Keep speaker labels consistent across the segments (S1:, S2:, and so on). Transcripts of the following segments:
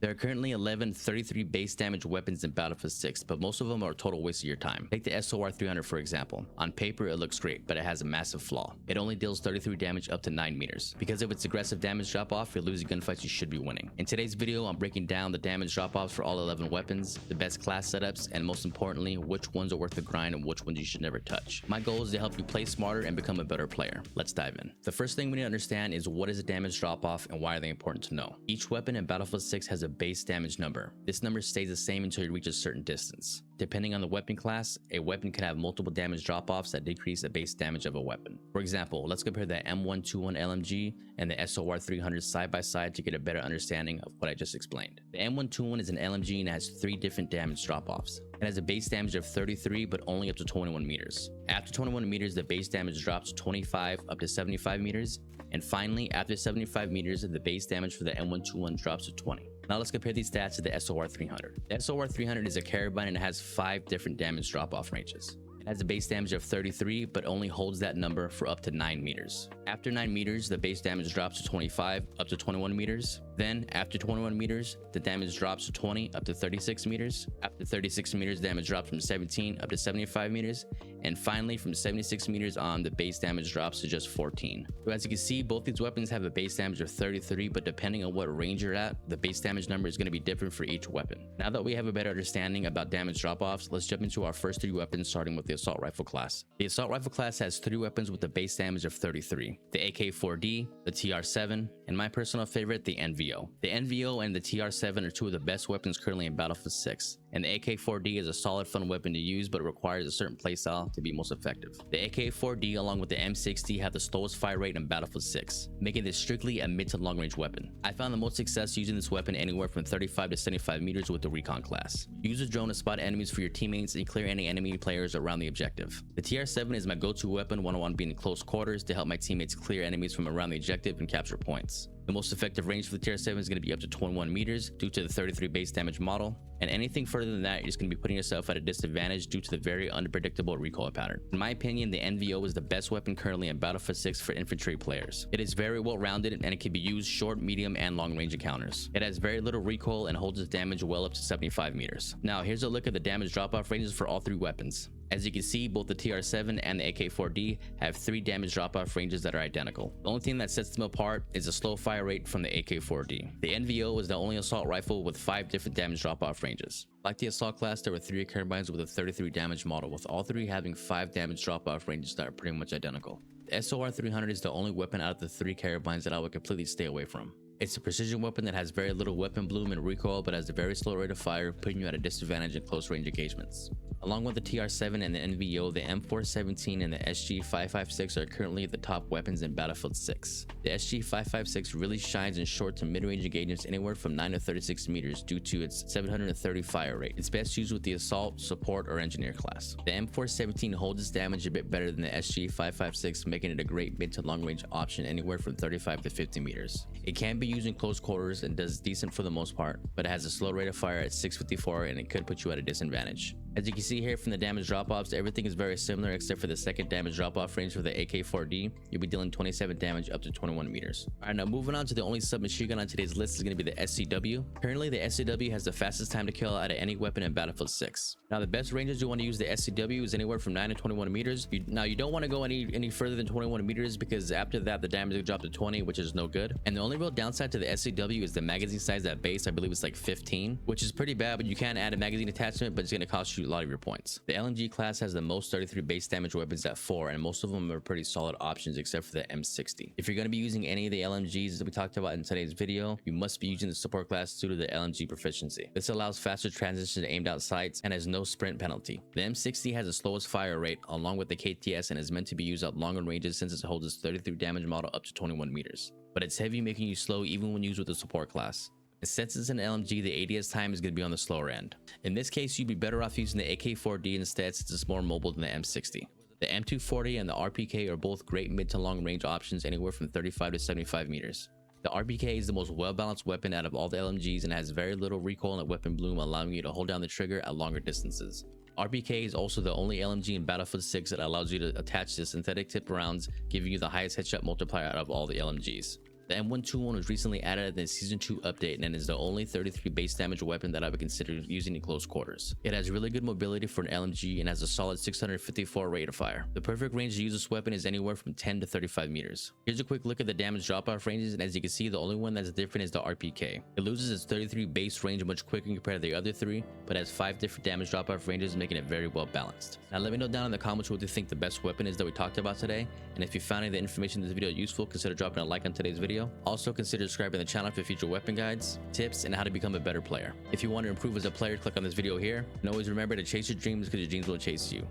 S1: There are currently 11 33 base damage weapons in Battlefield 6, but most of them are a total waste of your time. Take the SOR 300 for example. On paper it looks great, but it has a massive flaw. It only deals 33 damage up to 9 meters. Because of its aggressive damage drop off, you're losing gunfights you should be winning. In today's video, I'm breaking down the damage drop offs for all 11 weapons, the best class setups, and most importantly, which ones are worth the grind and which ones you should never touch. My goal is to help you play smarter and become a better player. Let's dive in. The first thing we need to understand is what is a damage drop off and why are they important to know. Each weapon in Battlefield 6 has a base damage number. This number stays the same until you reach a certain distance. Depending on the weapon class, a weapon can have multiple damage drop-offs that decrease the base damage of a weapon. For example, let's compare the M121 LMG and the SOR 300 side by side to get a better understanding of what I just explained. The M121 is an LMG and has 3 different damage drop-offs. It has a base damage of 33 but only up to 21 meters. After 21 meters, the base damage drops to 25 up to 75 meters. And finally, after 75 meters, the base damage for the M121 drops to 20. Now let's compare these stats to the SOR 300. The SOR 300 is a carabine and it has 5 different damage drop-off ranges. It has a base damage of 33, but only holds that number for up to 9 meters. After 9 meters, the base damage drops to 25 up to 21 meters. Then, after 21 meters, the damage drops to 20 up to 36 meters. After 36 meters, damage drops from 17 up to 75 meters. And finally, from 76 meters on, the base damage drops to just 14. So as you can see, both these weapons have a base damage of 33, but depending on what range you're at, the base damage number is going to be different for each weapon. Now that we have a better understanding about damage drop-offs, let's jump into our first 3 weapons, starting with the assault rifle class. The assault rifle class has 3 weapons with a base damage of 33. The AK-4D, the TR-7, and my personal favorite, the NVO. The NVO and the TR-7 are 2 of the best weapons currently in Battlefield 6. And the AK-4D is a solid fun weapon to use, but it requires a certain playstyle to be most effective. The AK-4D along with the M60 have the slowest fire rate in Battlefield 6, making this strictly a mid to long range weapon. I found the most success using this weapon anywhere from 35 to 75 meters with the recon class. Use a drone to spot enemies for your teammates and clear any enemy players around the objective. The TR-7 is my go-to weapon when I want to be in close quarters to help my teammates clear enemies from around the objective and capture points. The most effective range for the TR-7 is going to be up to 21 meters due to the 33 base damage model, and anything further than that, you're just going to be putting yourself at a disadvantage due to the very unpredictable recoil pattern. In my opinion, the NVO is the best weapon currently in Battlefield 6 for infantry players. It is very well rounded and it can be used short, medium, and long range encounters. It has very little recoil and holds its damage well up to 75 meters. Now here's a look at the damage drop-off ranges for all 3 weapons. As you can see, both the TR-7 and the AK-4D have 3 damage drop-off ranges that are identical. The only thing that sets them apart is the slow fire rate from the AK-4D. The NVO is the only assault rifle with 5 different damage drop-off ranges. Like the assault class, there were 3 carabines with a 33 damage model, with all 3 having 5 damage drop-off ranges that are pretty much identical. The SOR 300 is the only weapon out of the 3 carabines that I would completely stay away from. It's a precision weapon that has very little weapon bloom and recoil, but has a very slow rate of fire, putting you at a disadvantage in close range engagements. Along with the TR-7 and the NVO, the M417 and the SG-556 are currently the top weapons in Battlefield 6. The SG-556 really shines in short to mid-range engagements anywhere from 9 to 36 meters due to its 730 fire rate. It's best used with the assault, support, or engineer class. The M417 holds its damage a bit better than the SG-556, making it a great mid to long range option anywhere from 35 to 50 meters. It can be used in close quarters and does decent for the most part, but it has a slow rate of fire at 654 and it could put you at a disadvantage. As you can see here from the damage drop-offs, everything is very similar except for the second damage drop-off range for the AK-4D. You'll be dealing 27 damage up to 21 meters. Alright, now moving on to the only submachine gun on today's list is going to be the SCW. Currently, the SCW has the fastest time to kill out of any weapon in Battlefield 6. Now, the best ranges you want to use the SCW is anywhere from 9 to 21 meters. Now, you don't want to go any further than 21 meters because after that, the damage will drop to 20, which is no good. And the only real downside to the SCW is the magazine size at base. I believe it's like 15, which is pretty bad, but you can add a magazine attachment, but it's going to cost you a lot of your points. The LMG class has the most 33 base damage weapons at 4, and most of them are pretty solid options except for the M60. If you're going to be using any of the LMGs that we talked about in today's video, you must be using the support class due to the LMG proficiency. This allows faster transition to aimed out sights and has no sprint penalty. The M60 has the slowest fire rate along with the KTS and is meant to be used at longer ranges since it holds its 33 damage model up to 21 meters. But it's heavy, making you slow even when used with the support class. And since it's an LMG, the ADS time is going to be on the slower end. In this case, you'd be better off using the AK-4D instead since it's more mobile than the M60. The M240 and the RPK are both great mid to long range options anywhere from 35 to 75 meters. The RPK is the most well-balanced weapon out of all the LMGs and has very little recoil and weapon bloom, allowing you to hold down the trigger at longer distances. RPK is also the only LMG in Battlefield 6 that allows you to attach the synthetic tip rounds, giving you the highest headshot multiplier out of all the LMGs. The M121 was recently added in the Season 2 update and is the only 33 base damage weapon that I would consider using in close quarters. It has really good mobility for an LMG and has a solid 654 rate of fire. The perfect range to use this weapon is anywhere from 10 to 35 meters. Here's a quick look at the damage drop-off ranges, and as you can see, the only one that's different is the RPK. It loses its 33 base range much quicker compared to the other three, but has 5 different damage drop-off ranges, making it very well balanced. Now let me know down in the comments what you think the best weapon is that we talked about today, and if you found any of the information in this video useful, consider dropping a like on today's video. Also consider subscribing to the channel for future weapon guides, tips, and how to become a better player. If you want to improve as a player, click on this video here, and always remember to chase your dreams because your dreams will chase you.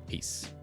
S1: Peace.